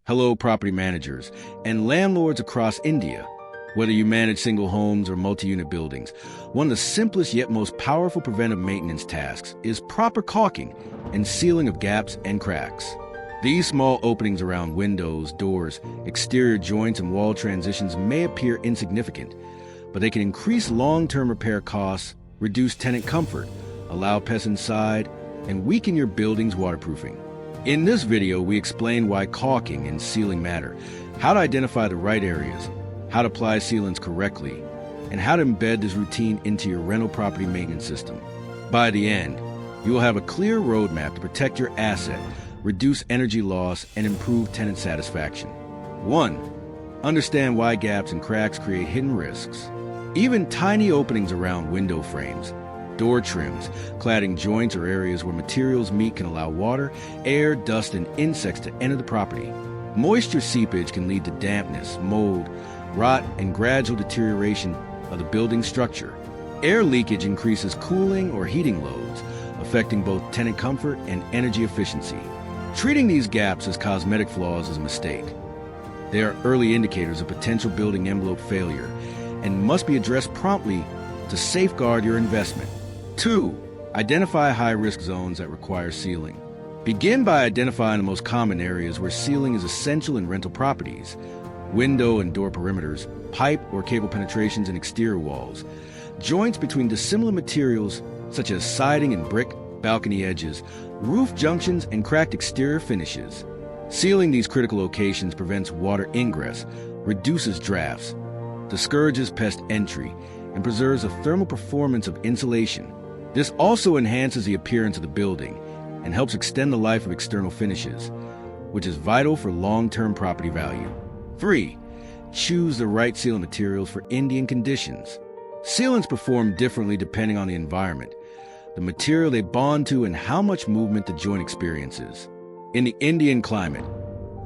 Hello, property managers and landlords across India. Whether you manage single homes or multi-unit buildings, one of the simplest yet most powerful preventive maintenance tasks is proper caulking and sealing of gaps and cracks. These small openings around windows, doors, exterior joints, and wall transitions may appear insignificant, but they can increase long-term repair costs, reduce tenant comfort, allow pests inside, and weaken your building's waterproofing. In this video, we explain why caulking and sealing matter, how to identify the right areas, how to apply sealants correctly, and how to embed this routine into your rental property maintenance system. By the end, you will have a clear roadmap to protect your asset, reduce energy loss, and improve tenant satisfaction. 1. Understand why gaps and cracks create hidden risks. Even tiny openings around window frames, door trims, cladding joints, or areas where materials meet can allow water, air, dust, and insects to enter the property. Moisture seepage can lead to dampness, mold, rot, and gradual deterioration of the building structure. Air leakage increases cooling or heating loads, affecting both tenant comfort and energy efficiency. Treating these gaps as cosmetic flaws is a mistake. They are early indicators of potential building envelope failure and must be addressed promptly to safeguard your investment. 2. Identify high-risk zones that require sealing. Begin by identifying the most common areas where sealing is essential in rental properties: window and door perimeters, pipe or cable penetrations in exterior walls, joints between dissimilar materials such as siding and brick, balcony edges, roof junctions, and cracked exterior finishes. Sealing these critical locations prevents water ingress, reduces drafts, discourages pest entry, and preserves the thermal performance of insulation. This also enhances the appearance of the building and helps extend the life of external finishes, which is vital for long-term property value. 3. Choose the right sealant materials for Indian conditions. Sealants perform differently depending on the environment, the material they bond to, and how much movement the joint experiences. In the Indian climate,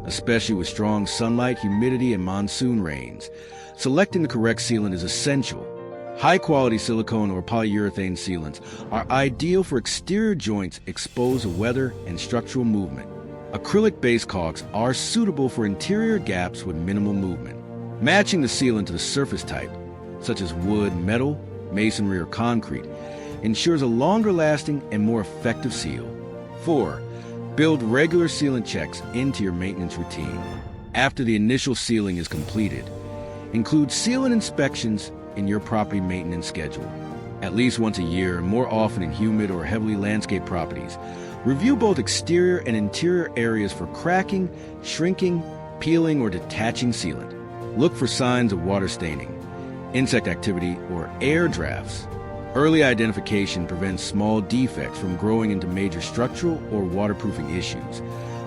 especially with strong sunlight, humidity, and monsoon rains, selecting the correct sealant is essential. High-quality silicone or polyurethane sealants are ideal for exterior joints exposed to weather and structural movement. Acrylic-based caulks are suitable for interior gaps with minimal movement. Matching the sealant to the surface type, such as wood, metal, masonry, or concrete, ensures a longer-lasting and more effective seal. 4. Build regular sealant checks into your maintenance routine. After the initial sealing is completed, include sealant inspections in your property maintenance schedule. At least once a year, and more often in humid or heavily landscaped properties. Review both exterior and interior areas for cracking, shrinking, peeling, or detaching sealant. Look for signs of water staining, insect activity, or air drafts. Early identification prevents small defects from growing into major structural or waterproofing issues,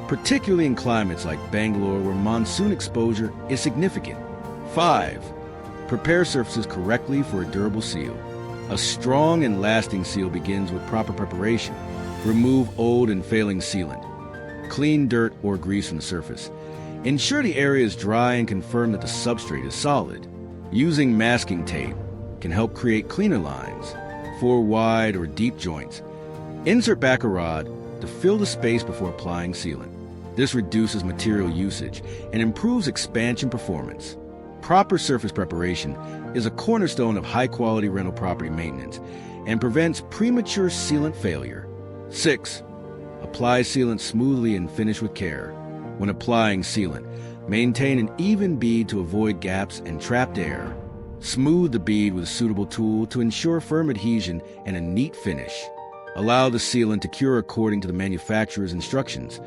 particularly in climates like Bangalore where monsoon exposure is significant. 5. Prepare surfaces correctly for a durable seal. A strong and lasting seal begins with proper preparation. Remove old and failing sealant. Clean dirt or grease from the surface. Ensure the area is dry and confirm that the substrate is solid. Using masking tape can help create cleaner lines for wide or deep joints. Insert back a rod to fill the space before applying sealant. This reduces material usage and improves expansion performance. Proper surface preparation is a cornerstone of high-quality rental property maintenance and prevents premature sealant failure. 6. Apply sealant smoothly and finish with care. When applying sealant, maintain an even bead to avoid gaps and trapped air. Smooth the bead with a suitable tool to ensure firm adhesion and a neat finish. Allow the sealant to cure according to the manufacturer's instructions.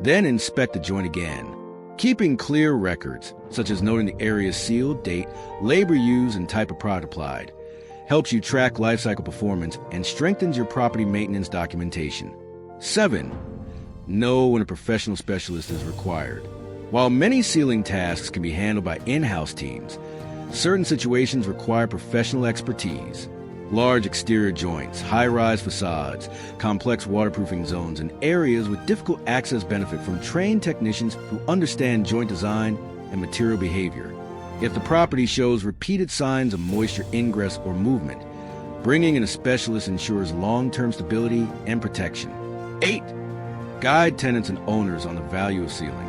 Then inspect the joint again. Keeping clear records, such as noting the area sealed, date, labor used, and type of product applied, helps you track lifecycle performance and strengthens your property maintenance documentation. 7. Know when a professional specialist is required. While many sealing tasks can be handled by in-house teams, certain situations require professional expertise. Large exterior joints, high-rise facades, complex waterproofing zones, and areas with difficult access benefit from trained technicians who understand joint design and material behavior. If the property shows repeated signs of moisture ingress or movement, bringing in a specialist ensures long-term stability and protection. 8. Guide tenants and owners on the value of sealing.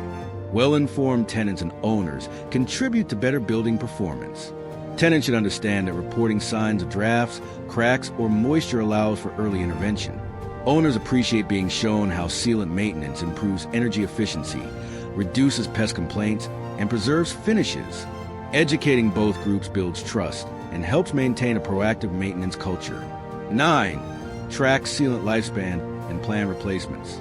Well-informed tenants and owners contribute to better building performance. Tenants should understand that reporting signs of drafts, cracks, or moisture allows for early intervention. Owners appreciate being shown how sealant maintenance improves energy efficiency, reduces pest complaints, and preserves finishes. Educating both groups builds trust and helps maintain a proactive maintenance culture. 9. Track sealant lifespan and plan replacements.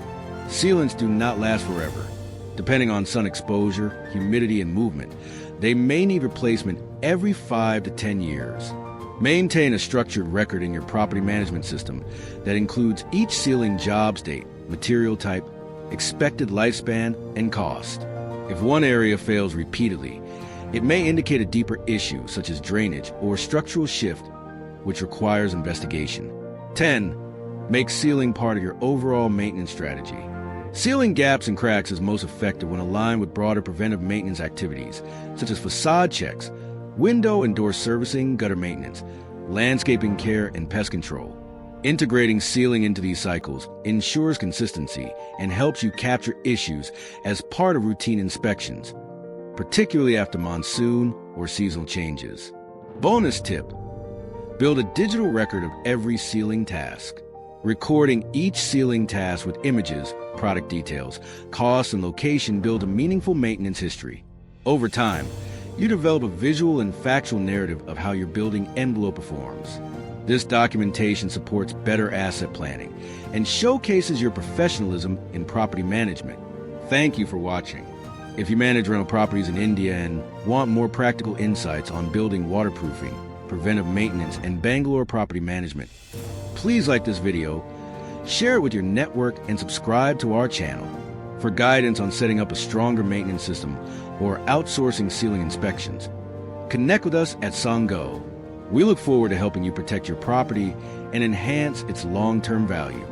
Sealants do not last forever. Depending on sun exposure, humidity, and movement, they may need replacement every 5 to 10 years. Maintain a structured record in your property management system that includes each sealing job's date, material type, expected lifespan, and cost. If one area fails repeatedly, it may indicate a deeper issue such as drainage or structural shift, which requires investigation. 10. Make sealing part of your overall maintenance strategy. Sealing gaps and cracks is most effective when aligned with broader preventive maintenance activities, such as facade checks, window and door servicing, gutter maintenance, landscaping care, and pest control. Integrating sealing into these cycles ensures consistency and helps you capture issues as part of routine inspections, particularly after monsoon or seasonal changes. Bonus tip: build a digital record of every sealing task. Recording each sealing task with images, product details, costs, and location build a meaningful maintenance history. Over time, you develop a visual and factual narrative of how your building envelope performs. This documentation supports better asset planning and showcases your professionalism in property management. Thank you for watching. If you manage rental properties in India and want more practical insights on building waterproofing, preventive maintenance, and Bangalore property management, please like this video, share it with your network, and subscribe to our channel. For guidance on setting up a stronger maintenance system or outsourcing sealing inspections, connect with us at SANGAU. We look forward to helping you protect your property and enhance its long-term value.